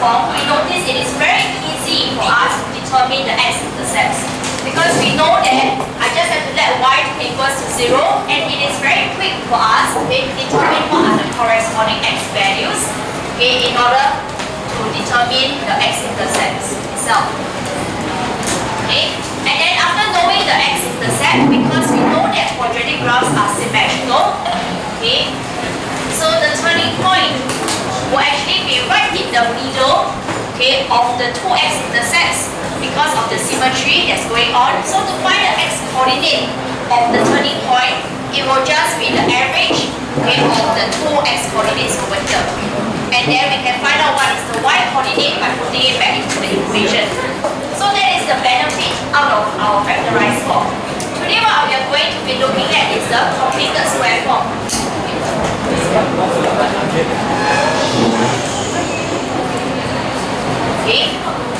form, we notice it is very easy for us to determine the x-intercepts. Because we know that I just have to let y equals to 0, and it is very quick for us to determine what are the corresponding x values, in order to determine the x-intercepts itself. And then after knowing the x-intercept, because we know that quadratic graphs are symmetrical, so the turning point will actually be right in the middle, of the two x-intercepts because of the symmetry that's going on. So to find the x-coordinate of the turning point, it will just be the average, of the two x-coordinates over here. And then we can find out what is the y-coordinate by putting it back into the equation. So that is the benefit out of our factorized form. Today what we are going to be looking at is the completed square form.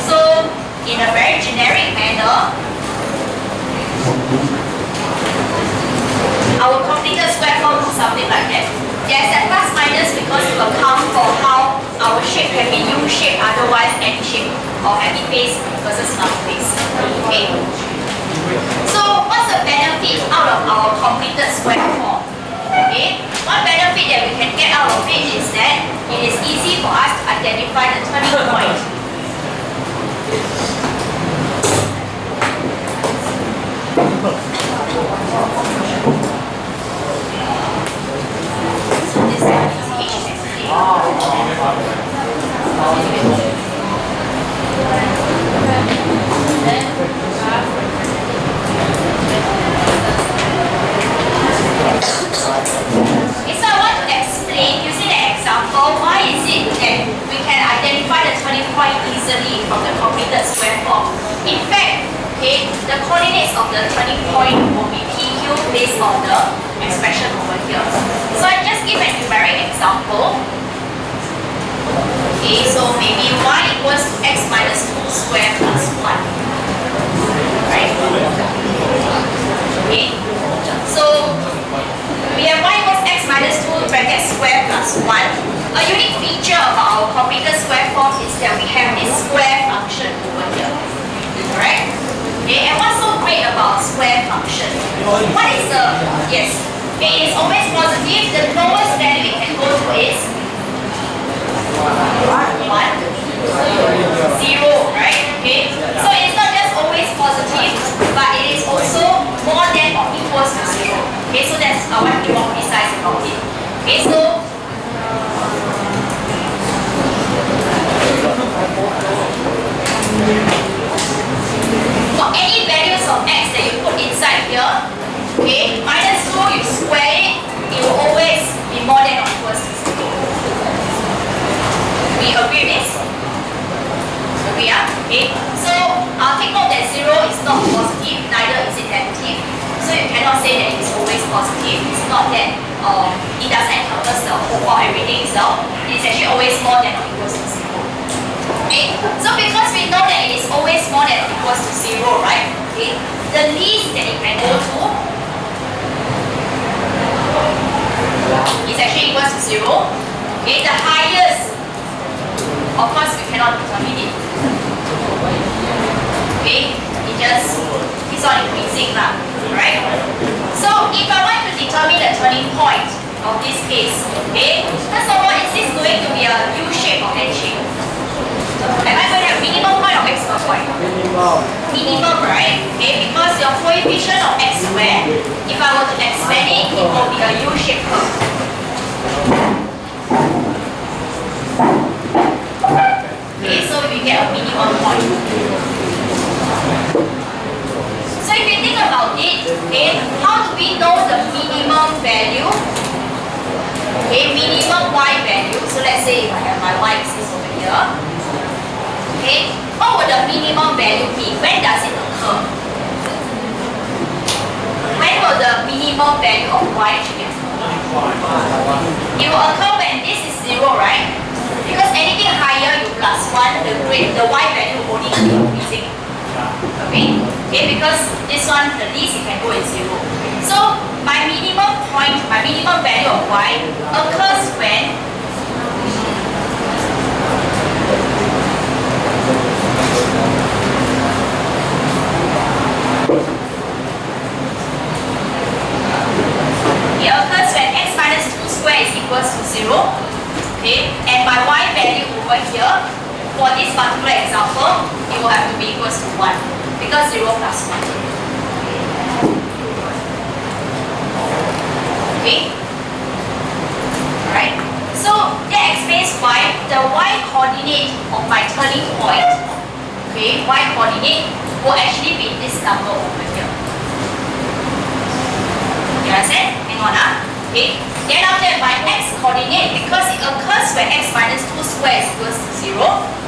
So in a very generic manner, our completed square form is something like that. There's a plus minus because to account for how our shape can be U-shape, otherwise N shape, or happy face versus frown face. So what's the benefit out of our completed square form? One benefit that we can get out of it is that it is easy for us to identify the turning point. So this is easy. So I want to explain using an example why is it that we can identify the turning point easily from the completed square form. In fact, the coordinates of the turning point will be PQ based on the expression over here. So I just give a numeric example. So maybe y equals to x minus 2 square plus 1. Right? So we have y equals x minus 2 bracket square plus 1. A unique feature about our completed square form is that we have this square function over here. Correct? And what's so great about square function? What is the, yes, it is always positive. The lowest value it can go to is 1, 0, right? So it's not just always positive, but it is also more than or equals to 0. So that's I want to be more precise about it. So for any values of x that you put inside here, minus 2 you square it, it will always be more than or equals to 0. We agree with this? Agree, So I'll take note that 0 is not positive, neither is it negative. So you cannot say that it's always positive. It's not that it doesn't encompass the whole or everything itself. It's actually always more than or equals to 0. So because we know that it is always more than or equals to 0, right? The least that it can go to is actually equals to 0. The highest, of course, we cannot determine it. It just keeps on increasing, right? So if I want to determine the turning point of this case, first of all, is this going to be a U shape or N shape? Am I going to have minimum point or maximum point? Minimum, right? Because your coefficient of x squared, if I were to expand it, it will be a U-shaped curve. So we get a minimum point. So if you think about it, how do we know the minimum value? Minimum y value. So let's say if I have my y-axis over here. What would the minimum value be? When does it occur? When will the minimum value of y actually occur? It will occur when this is 0, right? Because anything higher, you plus 1, the y value will only keep increasing. Because this one, the least it can go is 0. So my minimum point, my minimum value of y occurs when will have to be equals to 1 because 0 plus 1. Okay? Alright? So that explains why the y coordinate of my turning point, okay, y coordinate will actually be this number over here. You understand? Hang on, okay. Then after that, my x coordinate, because it occurs when x minus 2 squares equals to 0,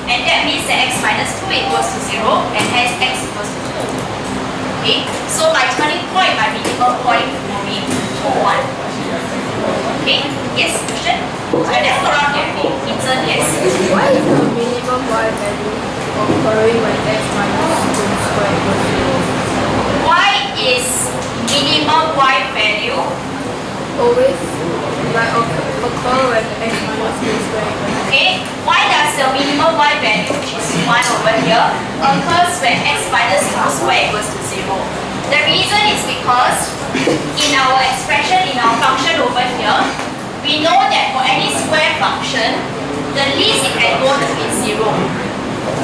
and that means that x minus 2 equals to 0, and hence x equals to 2. Okay, so my turning point, my minimum point will be 2, 1. Okay, yes, question? Let's go around here. Insert yes. Why is the minimum y value occurring when x minus 2 square equals to 0? Why is minimum y value Always like occur when x minus 2 square equals to 0? okay? Why does the minimum y value, which is 1 over here, occurs when x minus 2 square equals to 0? The reason is because in our expression, in our function over here, we know that for any square function, the least it can go is 0.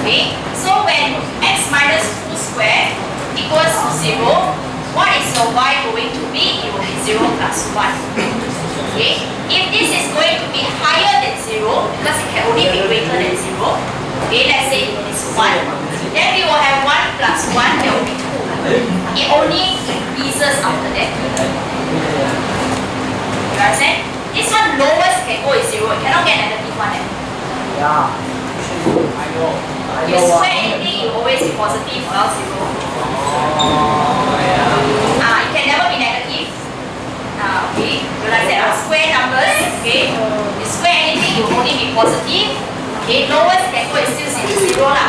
Okay? So when x minus 2 square equals to 0, what is your y going to be? It will be 0 plus 1. Okay? If this is going to be higher than 0, because it can only be greater than 0, okay, let's say it is 1, then we will have 1 plus 1, there will be 2. It only increases after that. You understand? This one lowest can go is 0, it cannot get negative 1. Yeah. I know. You square anything, it will always be positive or else 0. It can never be negative. Okay, you like that. Square numbers, okay. You square anything, it will only be positive. Okay, lowest can go is still 0 lah.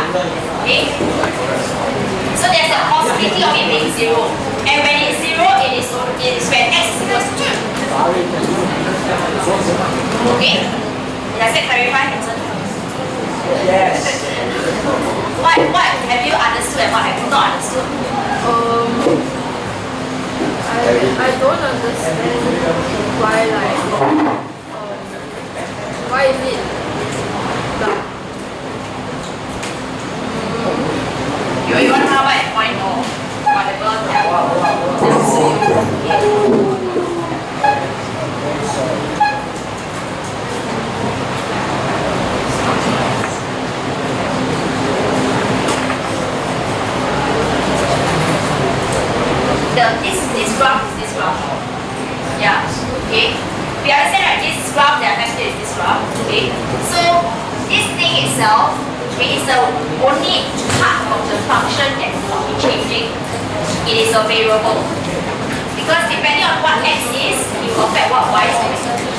Okay. So there's a possibility of it being 0. And when it's 0, it is when x is equals to 2. Okay? Does that clarify? Yes. What have you understood and what have you not understood? I don't understand why why is it like You want to know what point or whatever? This graph. Yeah. Okay. We understand right? This graph, they are connected with this graph. Okay. So this thing itself, okay, is the only part of the function that will be changing. It is a variable. Because depending on what x is, it will affect what y is going to be.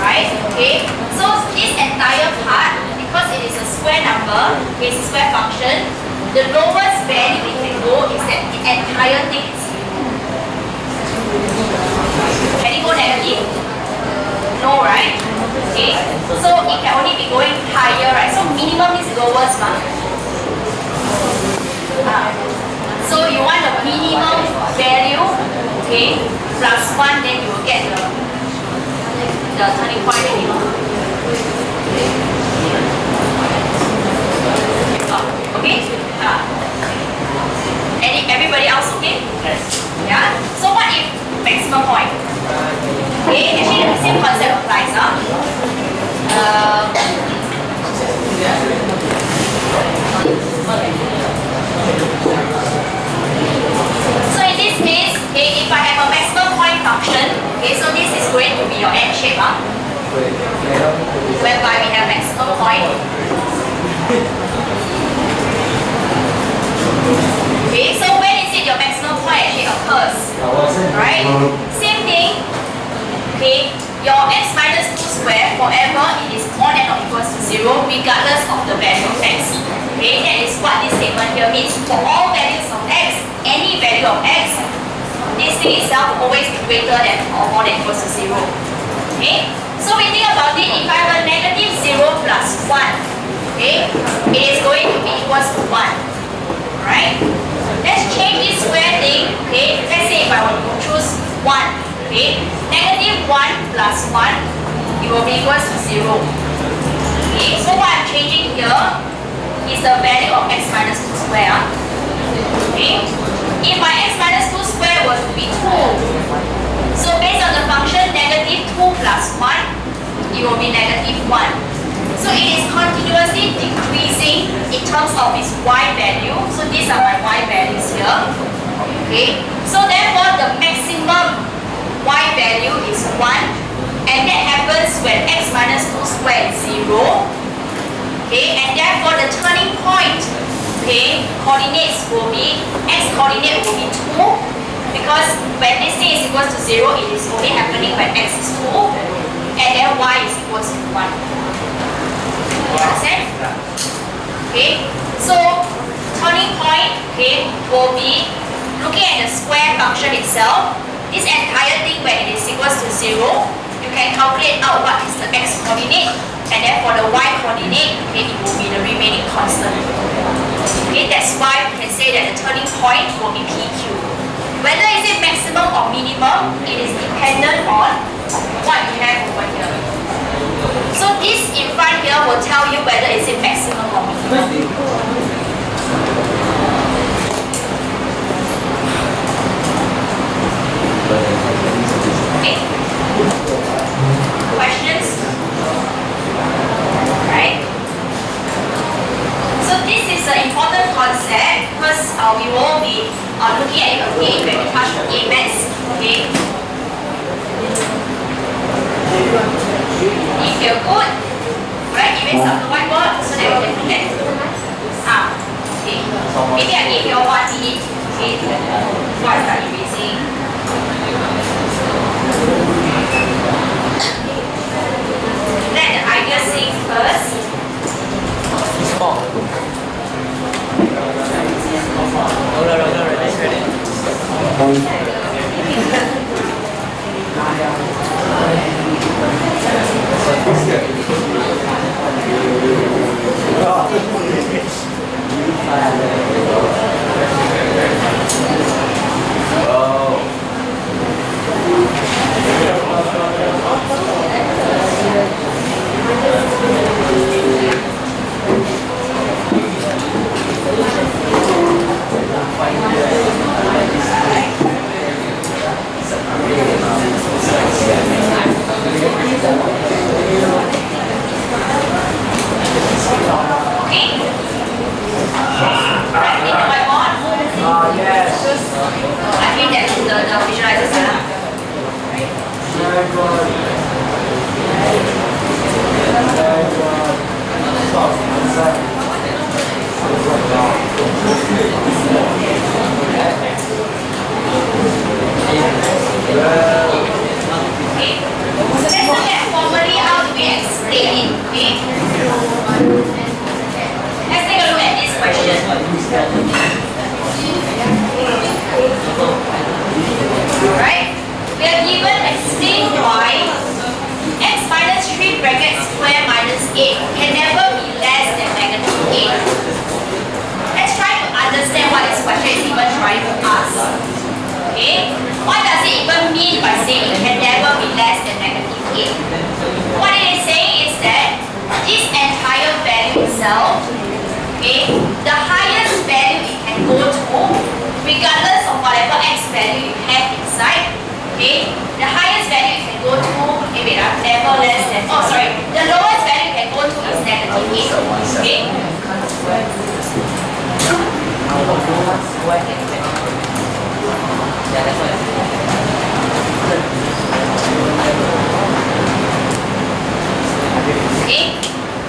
Right? Okay. So this entire part, because it is a square number, okay, it's a square function, the lowest value it can go is that the entire thing is 0. Can it go negative? No, right? Okay. So it can only be going higher, right? So minimum is lowest, so you want the minimum value, okay, plus 1, then you will get the turning point minimum. Okay? Everybody else okay? Yes. Yeah? So what if maximum point? Okay, actually the same concept applies. So in this case, okay, if I have a maximum point function, okay, so this is going to be your N shape, whereby we have maximum point. Okay, so when is it your maximum point actually occurs? Right? Same thing. Okay, your x minus 2 square, forever it is more than or equals to 0 regardless of the value of x. Okay, that is what this statement here means. For all values of x, any value of x, this thing itself will always be greater than or more than equals to 0. Okay, so we think about it. If I have a negative 0 plus 1, okay, it is going to be equals to 1. Right? Let's change this square thing. Okay, let's say if I want to choose 1. Okay, negative 1 plus 1, it will be equals to 0. Okay, so what I'm changing here, is the value of x minus 2 square. Okay? If my x minus 2 square were to be 2, so based on the function negative 2 plus 1, it will be negative 1. So it is continuously decreasing in terms of its y value. So these are my y values here. Okay? So therefore the maximum y value is 1, and that happens when x minus 2 squared is 0. Okay, and therefore the turning point, okay, coordinates will be, x coordinate will be 2, because when this thing is equal to 0, it is only happening when x is 2, and then y is equal to 1. You understand? Okay, so turning point, okay, will be looking at the square function itself. This entire thing when it is equal to 0, you can calculate out what is the x coordinate, and then for the y coordinate, okay, it will be the remaining constant. Okay, that's why we can say that the turning point will be PQ. Whether is it maximum or minimum, it is dependent on what you have over here. So this in front here will tell you whether is it maximum or minimum. Okay. Questions? Right? So this is an important concept because we will be looking at it again when we touch on A-maths. Okay? If you're good, right, erase up the whiteboard so that we can look at it. Okay. Maybe I give you all 1 minute, okay, before I start erasing. Let the idea sink first.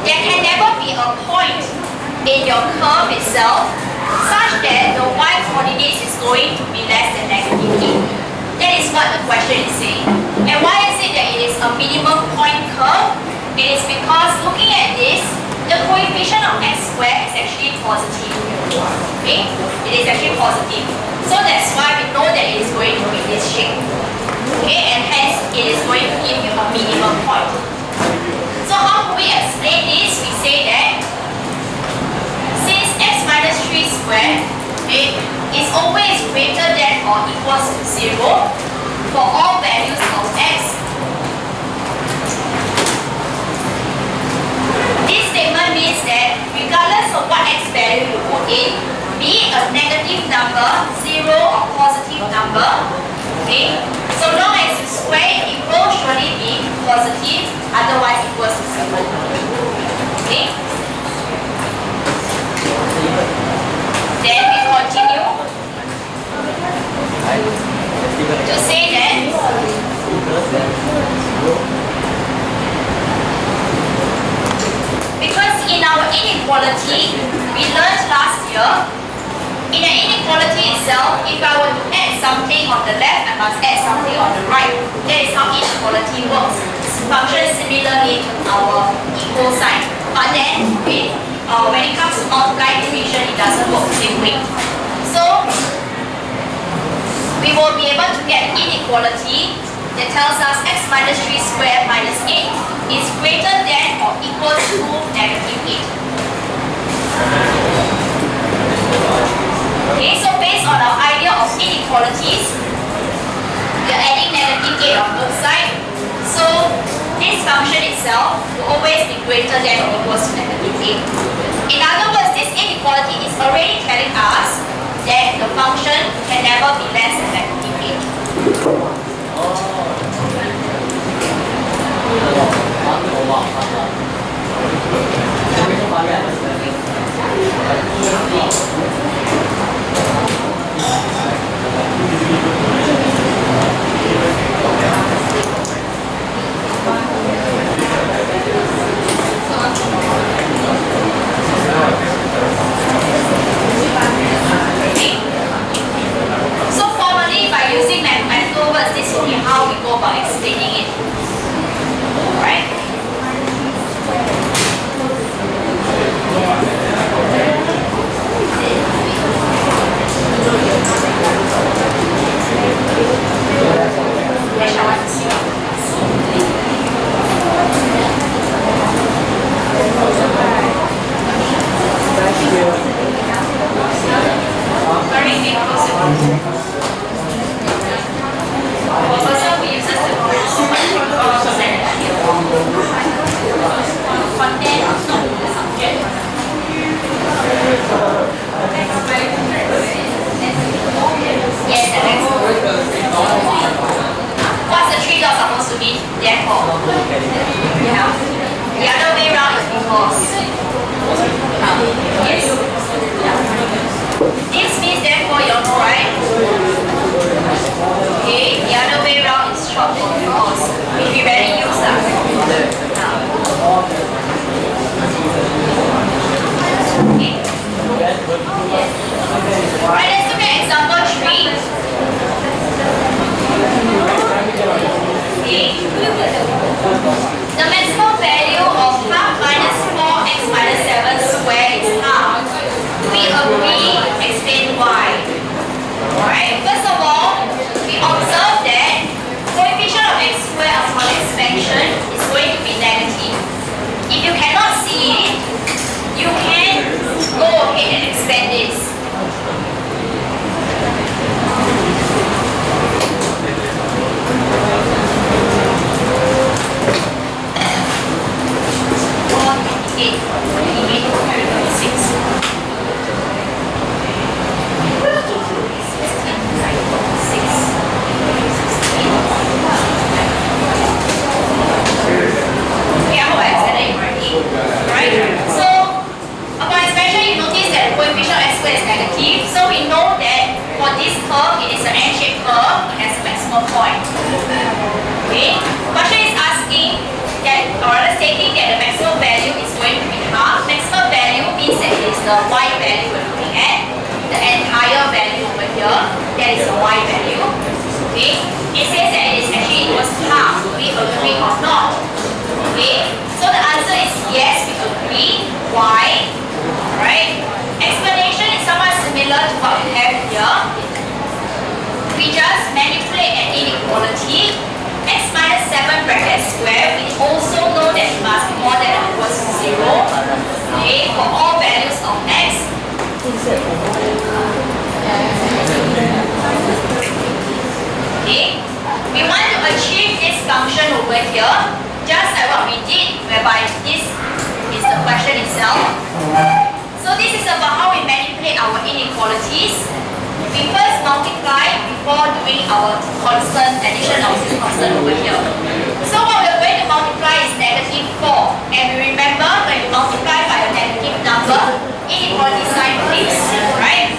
There can never be a point in your curve itself such that the y coordinates is going to be less than negative 8. That is what the question is saying. And why is it that it is a minimum point curve? It is because looking at this, the coefficient of x squared is actually positive. Okay? It is actually positive. So that's why we know that it is going to be this shape. Okay? And hence it is going to give you a minimum point. So how do we explain this? We say that since x minus 3 squared, okay, is always greater than or equals to 0 for all values of x, This statement means that regardless of what x value you put in, be it a negative number, 0 or positive number, okay, so long as you square it will surely be positive, otherwise equals to 0. Okay? Then we continue to say that because in our inequality, we learned last year, in an inequality itself, if I were to add something on the left, I must add something on the right. That is how inequality works. Functions similarly to our equal sign. But then, when it comes to multiply division, it doesn't work the same way. So, we will be able to get inequality that tells us x minus 3 squared minus 8 is greater than or equal to negative 8. Okay, so based on our idea of inequalities, we are adding negative 8 on both sides. So this function itself will always be greater than or equal to negative 8. In other words, this inequality is already telling us that the function can never be less than negative 8. So formally, by using mathematical words, this will be how we go about explaining it. Alright? What's the three dots supposed to mean? Therefore. Yeah. The other way around is because. Yes. This means therefore, you know, right? Okay. The other way around is short for because, which we rarely use that. Okay. Alright, let's look at example 3. Okay. The maximum value of half minus 4x minus 7 squared is half. Do we agree? Explain why. Alright, first of all, we observe that coefficient of x squared upon expansion is going to be negative. If you cannot see it, you can go ahead and expand this. Point. Okay, question is asking that, or rather stating that the maximum value is going to be half. Maximum value means that it is the y value we're looking at. The entire value over here, that is the y value. Okay, it says that it is actually equals to half. Do we agree or not? Okay, so the answer is yes, we agree. Why? Alright, explanation is somewhat similar to what we have here. We just manipulate an inequality. X minus 7 bracket square, we also know that it must be more than or equals to 0. Okay, for all values of x. Okay, we want to achieve this function over here, just like what we did, whereby this is the calculate our inequalities, we first multiply before doing our constant addition of this constant over here. So what we're going to multiply is negative 4. And we remember when we multiply by a negative number, inequality sign flips, right?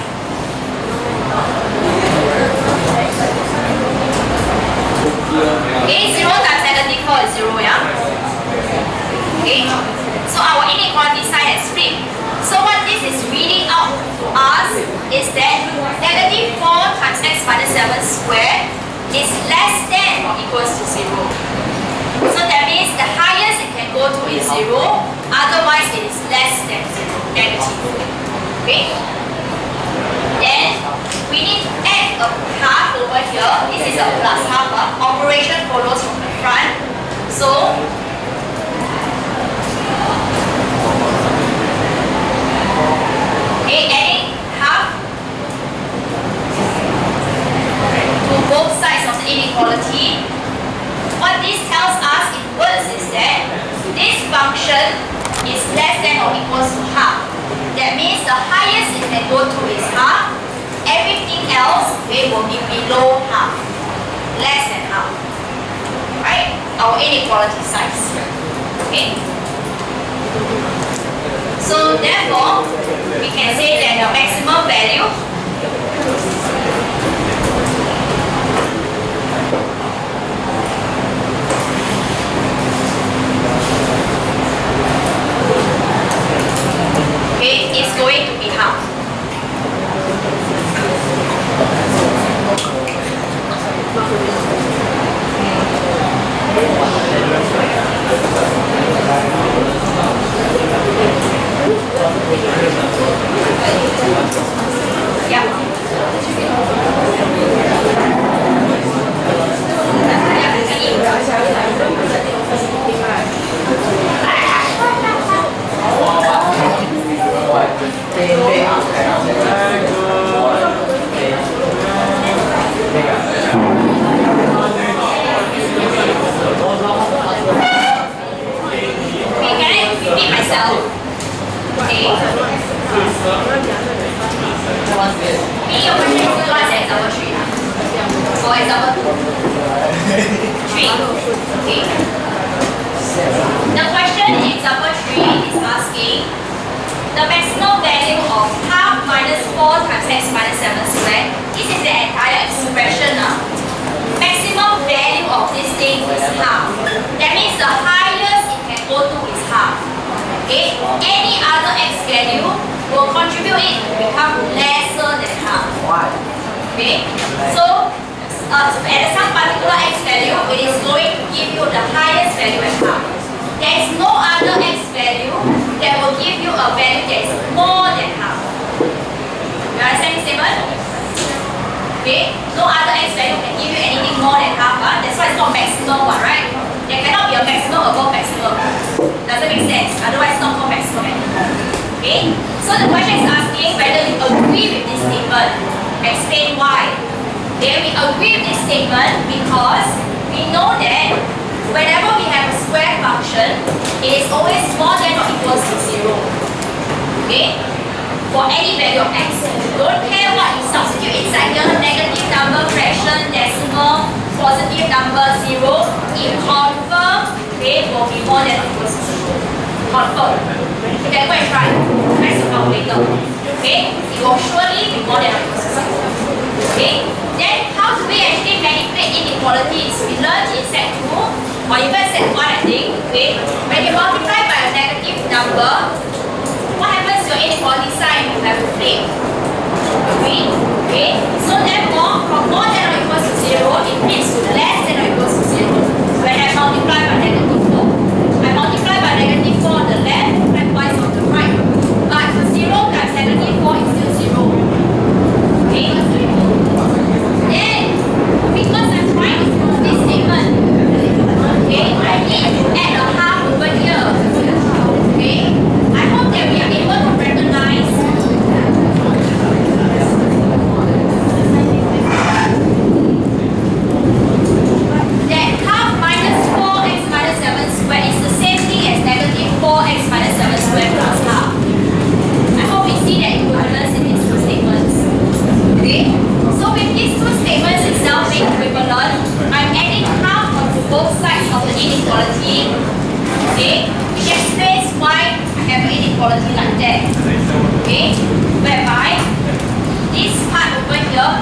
Okay, 0 times negative 4 is 0, yeah? Okay, so our inequality sign has flipped. So what this is reading out to us is that negative 4 times x minus 7 squared is less than or equals to 0. So that means the highest it can go to is 0, otherwise it is less than 0, negative. Okay? Then we need to add a half over here. This is a plus half. Operation follows from the front. So okay, adding half to both sides of the inequality. What this tells us in words is that this function is less than or equals to half. That means the highest it can go to is half. Everything else will be below half, less than half. Right? Our inequality size. Okay? So therefore, we can say that the maximum value is going to be half.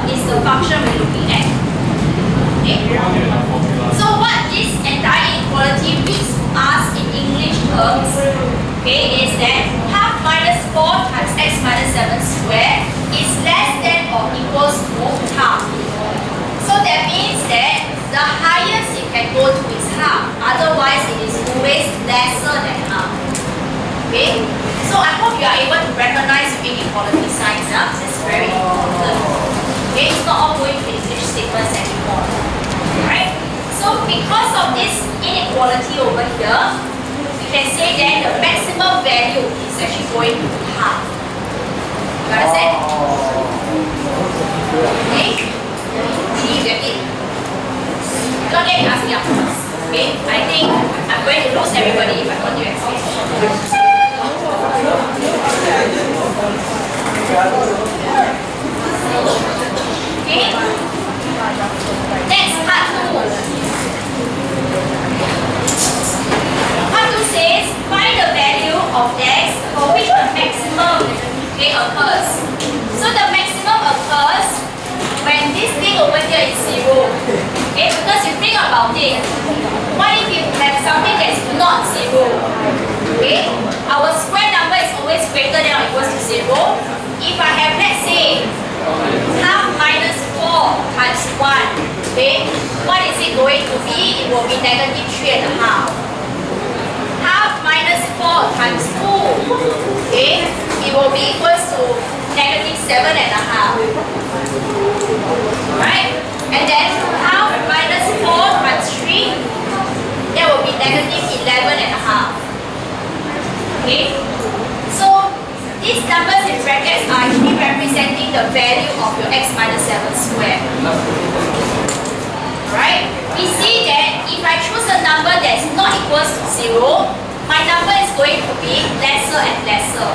is the function we're looking at. Okay? So what this entire inequality means to us in English terms, okay, is that half minus 4 times x minus 7 squared is less than or equals to half. So that means that the highest it can go to is half. Otherwise, it is always lesser than half. Okay? So I hope you are able to recognize your inequality signs. That's very important. Okay? It's not all going to English statements anymore. Right? So because of this inequality over here, we can say that the maximum value is actually going to be half. You understand? Okay? Do you get it? Don't let me ask me afterwards. Okay? I think I'm going to lose everybody if I continue explaining. Okay? Next, part 2. Part 2 says, find the value of x for which the maximum occurs. So the maximum occurs when this thing over here is 0. Okay? Because you think about it, what if you have something that is not 0? Okay? Our square number is always greater than or equals to 0. If I have, let's say, half minus 4 times 1, okay, what is it going to be? It will be negative 3.5. Half minus 4 times 2, okay, it will be equals to negative 7.5. Right? And then half minus 4 times 3, that will be negative 11.5. Okay? So these numbers in brackets are actually representing the value of your x minus 7 squared. Right? We see that if I choose a number that is not equals to 0, my number is going to be lesser and lesser.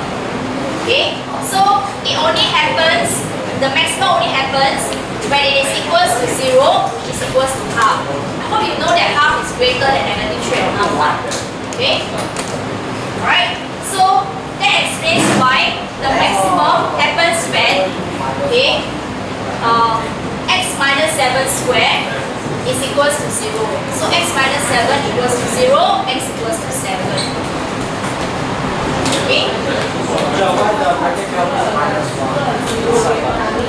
Okay? So it only happens, the maximum only happens when it is equals to 0, which is equals to half. I hope you know that half is greater than negative 3.5. Okay? Alright? So that explains why the maximum happens when, okay, x minus 7 squared is equals to 0. So x minus 7 equals to 0, x equals to 7. Okay?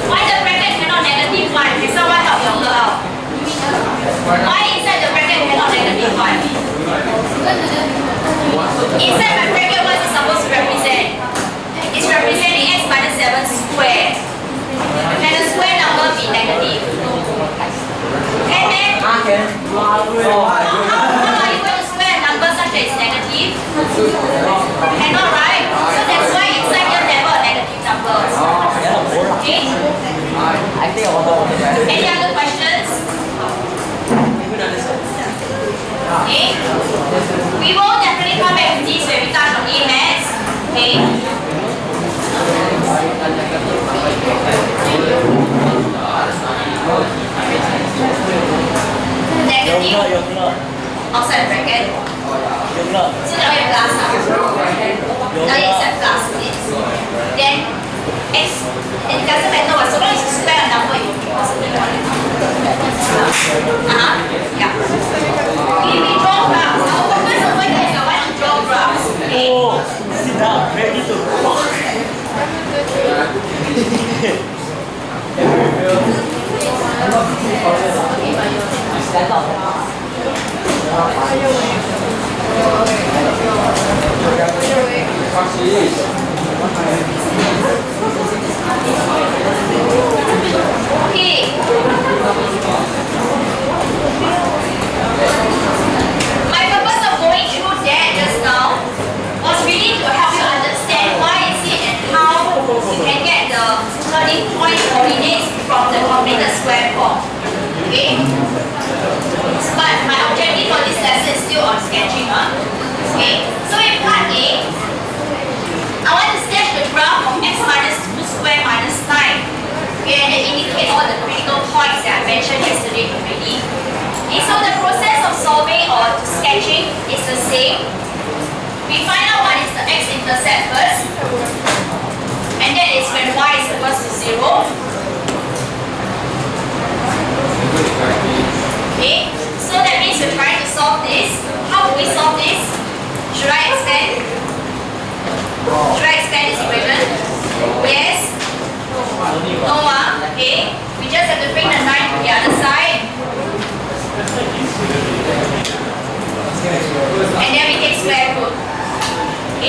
Why the bracket cannot negative 1? Can someone help your girl out? Why inside the bracket cannot negative 1? Inside my bracket, what is it supposed to represent? It's representing x minus 7 squared. Can the square number be negative? Can then? How are you going to square a number such that it's negative? Cannot, right? So that's why inside here never a negative number. Okay? Any other questions? Okay? We will definitely come back to this when we touch on A-maths. Okay? Negative outside the bracket. So now you have plus. Now you accept plus. Then x, and it doesn't matter what, so long as you square a number, it will be positive. Yeah. Okay, we draw graphs. Our focus over here is I want to draw graphs. Okay? Oh, sit down, ready to walk. Stand up. Okay. My purpose of going through that just now was really to help you understand why is it and how you can get the turning point coordinates from the completed square form. Okay? But my objective for this lesson is still on sketching. Okay? So in part A, I want to sketch the graph of x minus 2 squared minus 9. Okay, and then indicate all the critical points that I mentioned yesterday already. Okay, so the process of solving or sketching is the same. We find out what is the x-intercept first, and that is when y is equals to 0.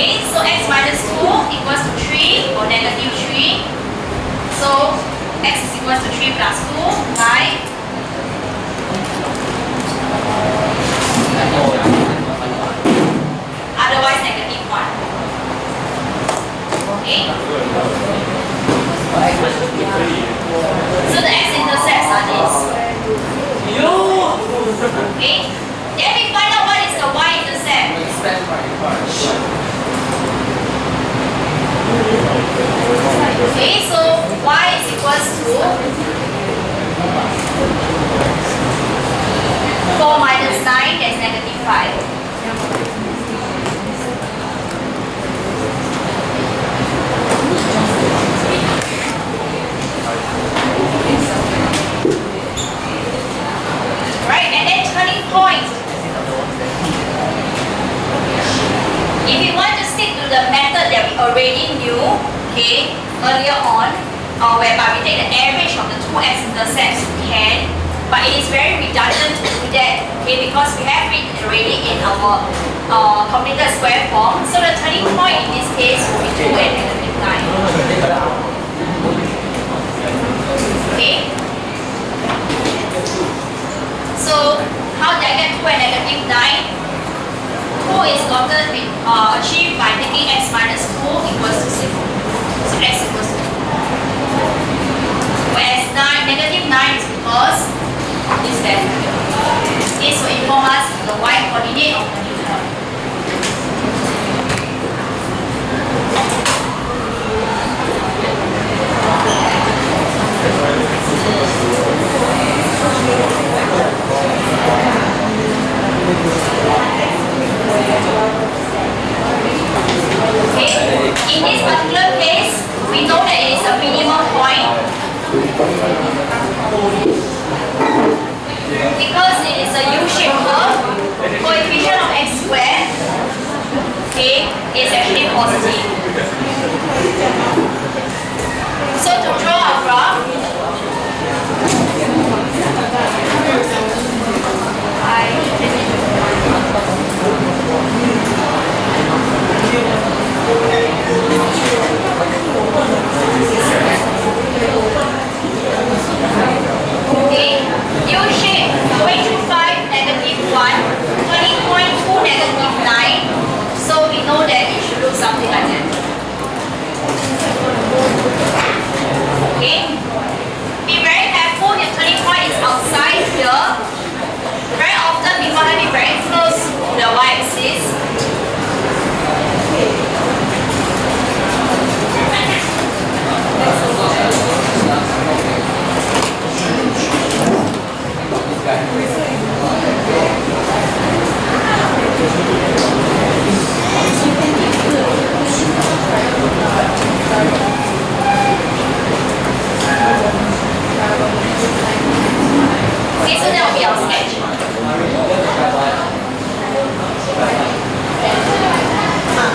Okay, so x minus 2 equals to 3 or negative 3. So x is equals to 3 plus 2, 9. Otherwise negative 1. Okay. So the x-intercepts are these. Okay. Then we find out what is the y-intercept. Okay, so y is equals to 4 minus 9, that's negative 5. Right, and then turning point. If you want to stick to the method that we already knew, okay, earlier on, whereby we take the average of the two x-intercepts, we can, but it is very redundant to do that, okay, because we have it already in our completed square form. So the turning point in this case will be 2 and negative 9. Okay? So how did I get 2 and negative 9? 2 is gotten achieved by taking x minus 2 equals to 0. So x equals to 2. Whereas negative 9 is because this value here. This will inform us the y coordinate of the new point. Okay. In this particular case, we know that it is a minimum point because it is a U-shaped curve. Coefficient of x squared, okay, is actually positive. So to draw a graph, okay, U-shape going to 5, negative 1, turning point 2, negative 9. So we know that it should look something like that. Okay? Be very careful if turning point is outside here. Very often people have it very close to the y-axis. Okay, so that will be our sketch.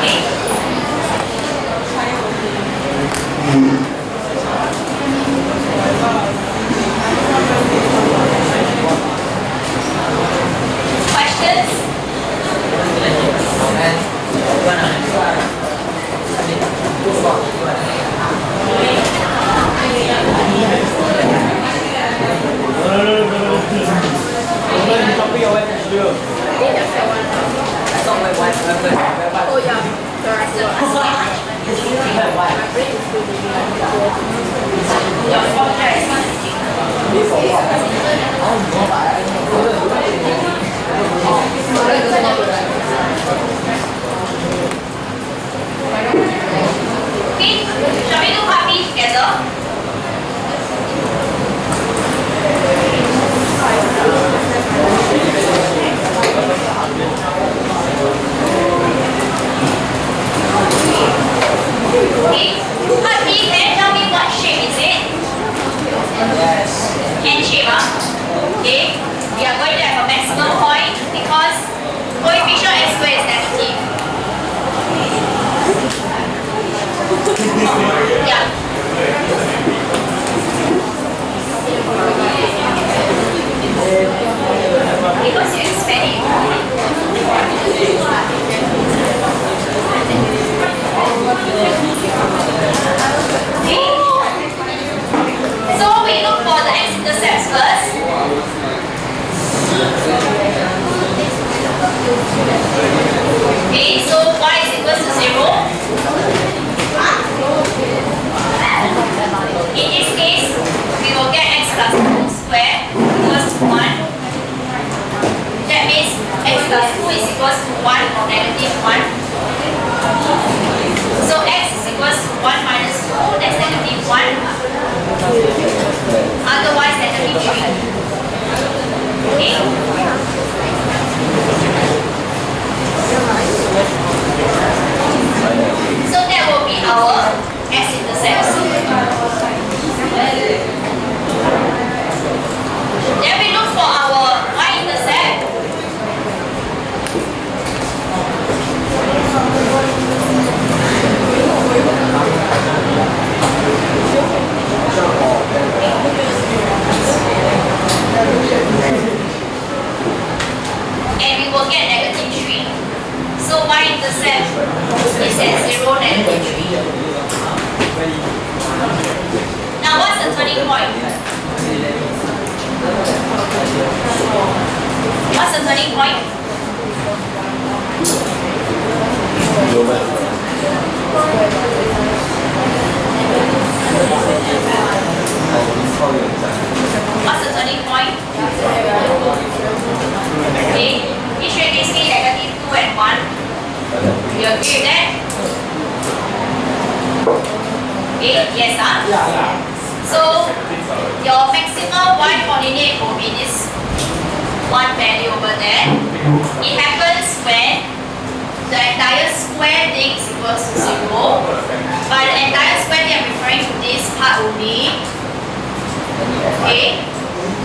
Okay. Questions? Oh yeah, sorry. My brain is still Your formula is not okay, shall we do part B together? Okay, part B, can you tell me what shape is it? N shape, okay, we are going to have a maximum point because coefficient x squared is negative. Yeah. Because you expand it. plus 2 square equals to 1. That means x plus 2 is equals to 1 or negative 1. So x is equals to 1 minus 2, that's negative 1. Otherwise negative 3. Okay? So that will be our x-intercept. Then we look for our y-intercept. And we will get negative 3. So y-intercept is at 0, negative 3. Now what's the turning point? What's the turning point? What's the turning point? Okay, each way basically negative 2 and 1. You agree with that? Okay, yes, huh? So, your maximum y coordinate will be this one value over there. It happens when the entire square thing is equals to 0. By the entire square thing, I'm referring to this part only. Okay?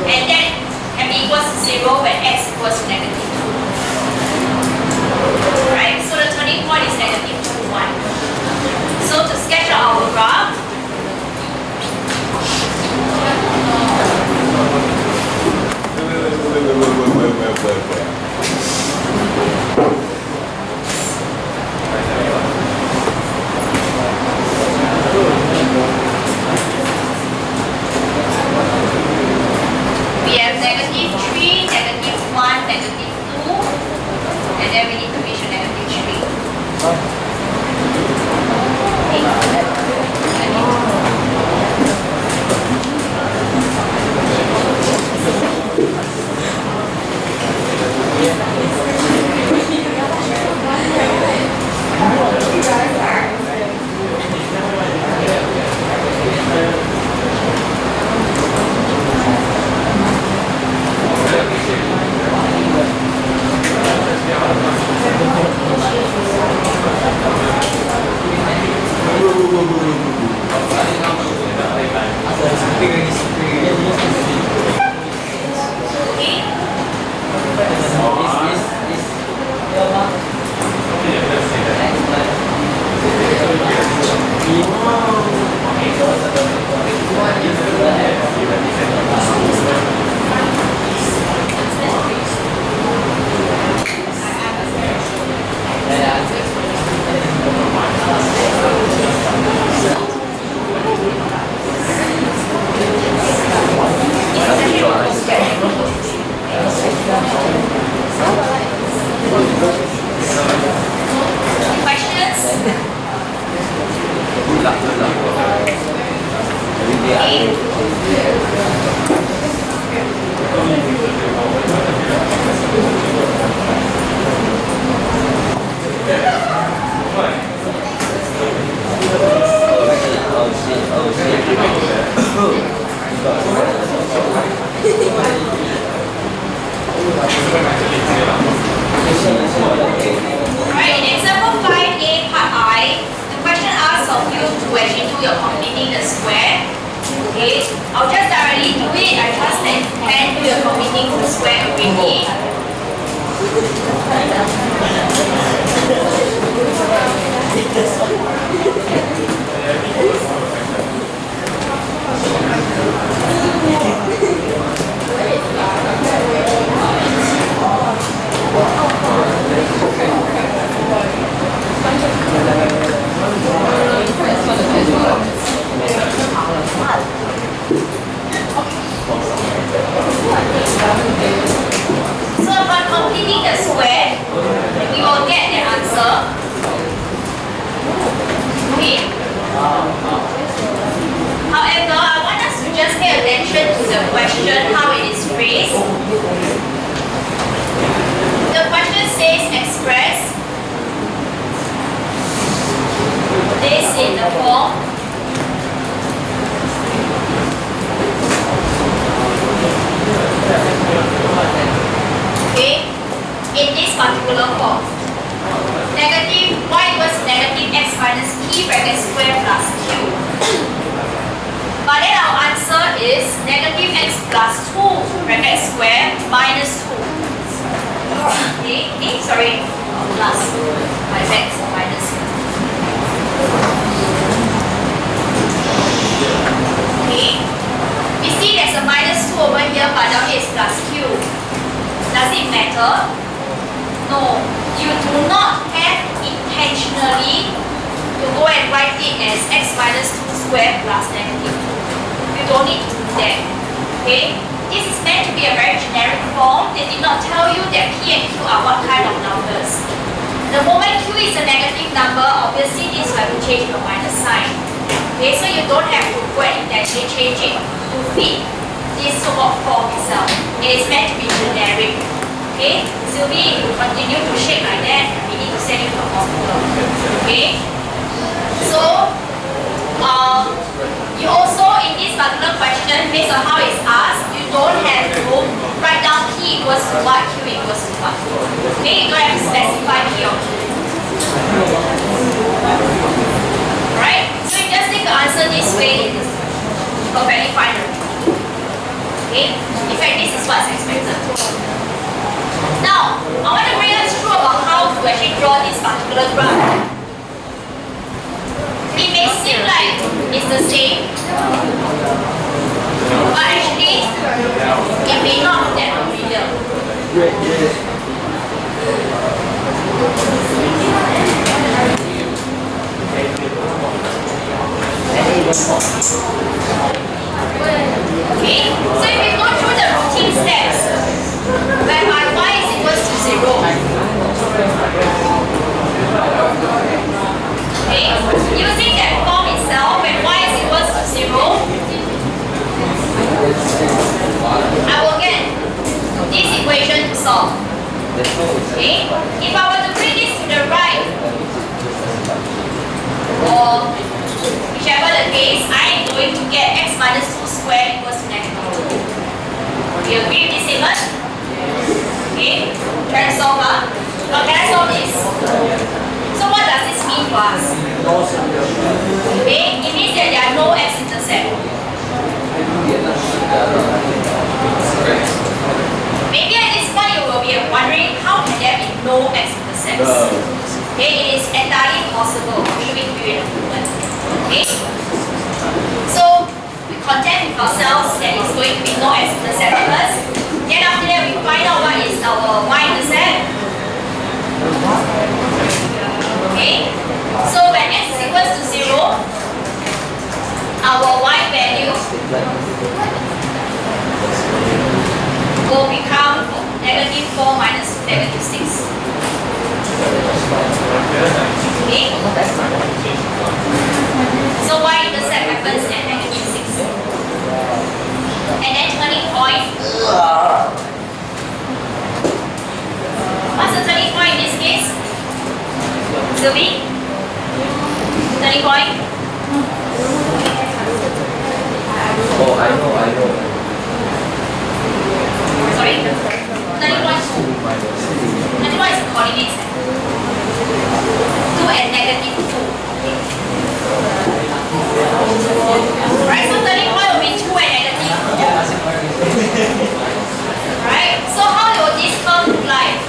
And that can be equals to 0 when x equals to negative 2. Right? So the turning point is negative 2, 1. So to sketch out our graph, we have negative 3, negative 1, negative 2, and then we need to reach a negative 3. Right, in example 5a part I, the question asks of you to actually do your completing the square. Okay, I'll just directly do it. I trust that you can do your completing the square already. So upon completing the square, we will get the answer. Okay. just pay attention to the question, how it is phrased. The question says express this in the form okay, in this particular form. Negative y equals negative x minus p bracket square plus q. But then our answer is negative x plus 2 bracket square minus 2. Okay, sorry, plus. My bad, so minus. Okay, we see there's a minus 2 over here, but down here is plus q. Does it matter? No, you do not have intentionally to go and write it as x minus 2 squared plus negative 2. You don't need to do that. Okay? This is meant to be a very generic form. They did not tell you that p and q are what kind of numbers. The moment q is a negative number, obviously this will have to change to a minus sign. Okay, so you don't have to go and intentionally change it to fit this so-called form itself. It is meant to be generic. Okay, Sylvie, if you continue to shake like that, we need to send you to the hospital. Okay, so you also in this particular question, based on how it's asked, you don't have to write down p equals to what, q equals to what. Okay, you don't have to specify p or q. Alright, so you just need to answer this way, it is perfectly fine. Okay, in fact, this is what's expected. Now, I want to bring us through about how to actually draw this particular graph. It may seem like it's the same, but actually, it may not be that familiar. Okay, so if we go through the routine steps, whereby y is equals to 0. Okay, using that form itself, when y is equals to 0, I will get this equation to solve. Okay, if I were to bring this to the right, or whichever the case, I am going to get x minus 2 squared equals to negative 2. Do you agree with this statement? Okay, try to solve now. Now can I solve this? So what does this mean for us? Okay, it means that there are no x-intercept. Maybe at this point you will be wondering how can there be no x-intercepts? Okay, it is entirely possible. I'll show it to you in a moment. Okay, so we content with ourselves that it's going to be no x-intercept first. Then after that, we find out what is our y-intercept. Okay, so when x is equals to 0, our y value will become negative 4 minus negative 6. Okay, so y-intercept happens at negative 6. And then turning point. What's the turning point in this case? Sylvie? Turning point? Oh, I know. Sorry? Turning point 2. Turning point is the coordinates. 2 and negative 2. Right, so turning point will be 2 and negative 2. Right, so how will this curve look like?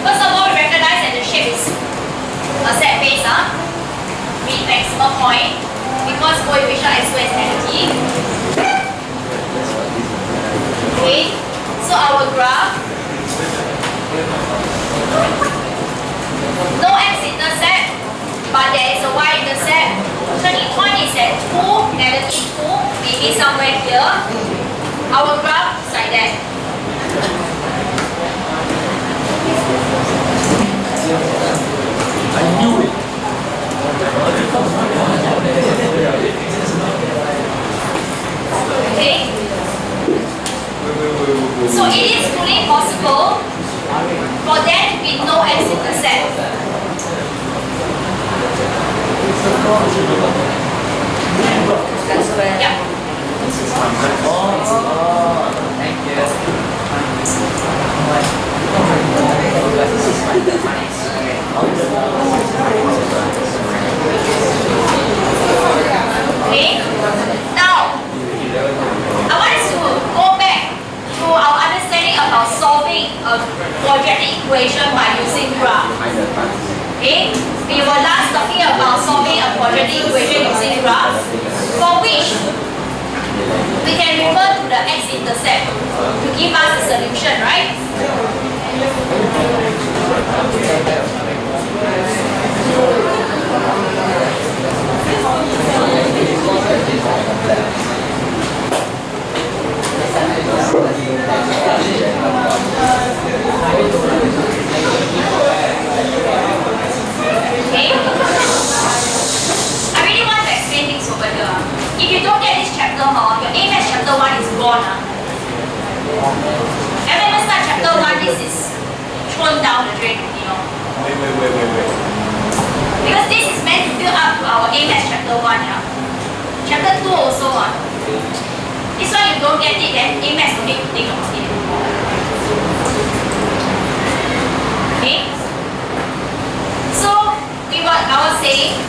First of all, we recognize that the shape is a set base, with maximum point, because coefficient x squared is negative. Okay, so our graph, no x-intercept, but there is a y-intercept. Turning point is at 2, negative 2, maybe somewhere here. Our graph is like that. I knew it. Okay, for there to be no x-intercept. Yep. Thank you. Okay. Now, I want us to go back to our understanding about solving a quadratic equation by using graph. Okay. We were last talking about solving a quadratic equation using graph, for which we can refer to the x-intercept to give us the solution, right? Okay? I really want to explain things over here. If you don't get this chapter, your A Maths chapter 1 is gone. And when we start chapter 1, this is thrown down the drain, Wait. Because this is meant to build up to our A Maths chapter 1, yeah. Chapter 2 also, this one you don't get it, then A Maths don't need to think about it. Okay? So, I was saying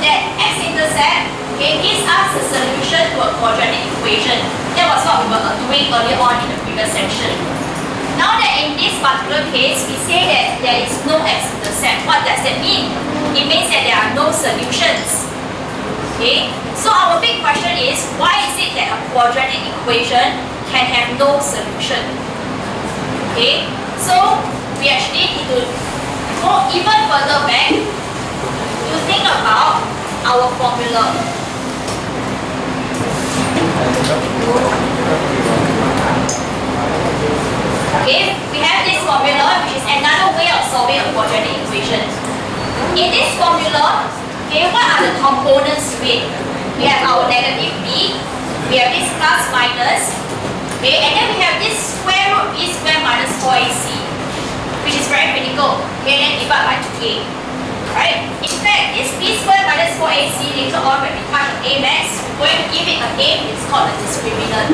that x-intercept gives us the solution to a quadratic equation. That was what we were doing earlier on in the previous section. Now that in this particular case, we say that there is no x-intercept. What does that mean? It means that there are no solutions. Okay? So our big question is, why is it that a quadratic equation can have no solution? Okay? So we actually need to go even further back to think about our formula. Okay, we have this formula, which is another way of solving a quadratic equation. In this formula, okay, what are the components to it? We have our negative b, we have this plus minus, okay, and then we have this square root b square minus 4ac, which is very critical, okay, and then divided by 2a. Right? In fact, this b square minus 4ac later on when we touch on A Maths, we're going to give it a name, it's called the discriminant.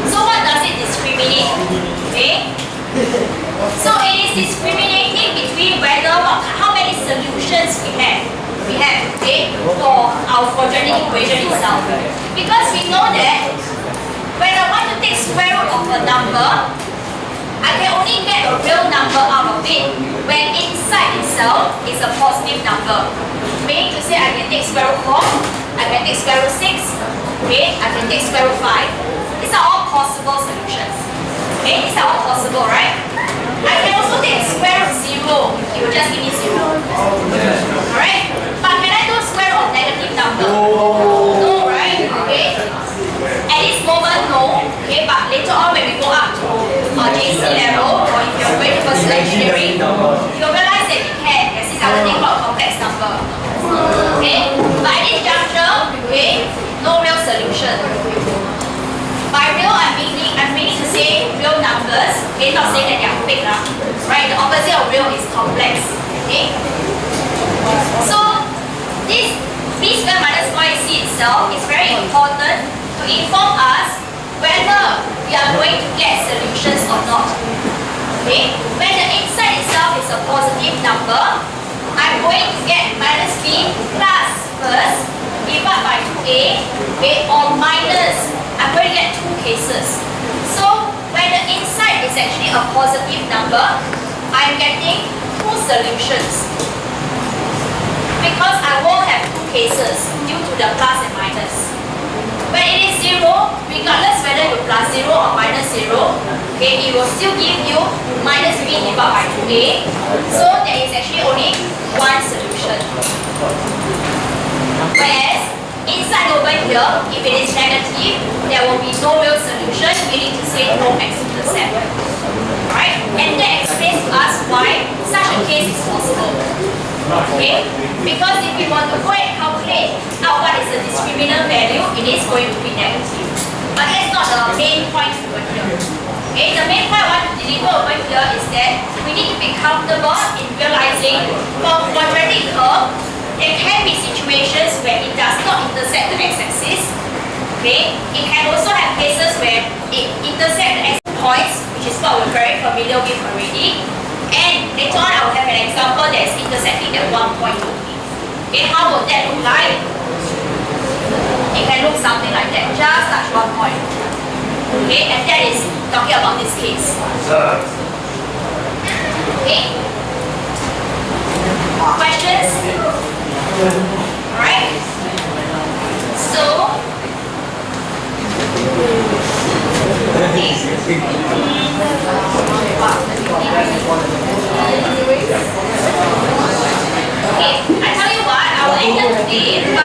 So what does it discriminate? Okay? So it is discriminating between how many solutions we have, okay, for our quadratic equation itself. Because we know that when I want to take square root of a number, I can only get a real number out of it when inside itself is a positive number. Meaning to say I can take square root 4, I can take square root 6, okay, I can take square root 5. These are all possible solutions. Okay, these are all possible, right? I can also take square root 0, it will just give me 0. Alright? But can I do square root of negative number? No, right? Okay? At this moment, no. Okay, but later on when we go up to JC level, or if you're going to personal engineering, you'll realize that we can. There's this other thing called complex number. Okay? But at this juncture, okay, no real solution. By real, I'm meaning to say real numbers. Okay, not saying that they are fake, right? The opposite of real is complex. Okay? So, this b square minus 4ac itself is very important to inform us whether we are going to get solutions or not. Okay? When the inside itself is a positive number, I'm going to get minus b plus first divided by 2a, okay, or minus, I'm going to get two cases. So when the inside is actually a positive number, I'm getting two solutions. Because I will have two cases due to the plus and minus. When it is 0, regardless whether you plus 0 or minus 0, okay, it will still give you minus b divided by 2a. So there is actually only one solution. Whereas inside over here, if it is negative, there will be no real solution, meaning to say no x-intercept. Right? And that explains to us why such a case is possible. Okay? Because if we want to go and calculate out what is the discriminant value, it is going to be negative. But that's not the main point over here. Okay, the main point I want to deliver over here is that we need to be comfortable in realizing for quadratic curve, there can be situations where it does not intersect the x-axis. Okay, it can also have cases where it intersects the x points, which is what we're very familiar with already. And later on, I will have an example that is intersecting that one point only. Okay, how would that look like? It can look something like that, just touch one point. Okay, and that is talking about this case. Okay. Questions? Alright. So, okay, I tell you what, I will end here today.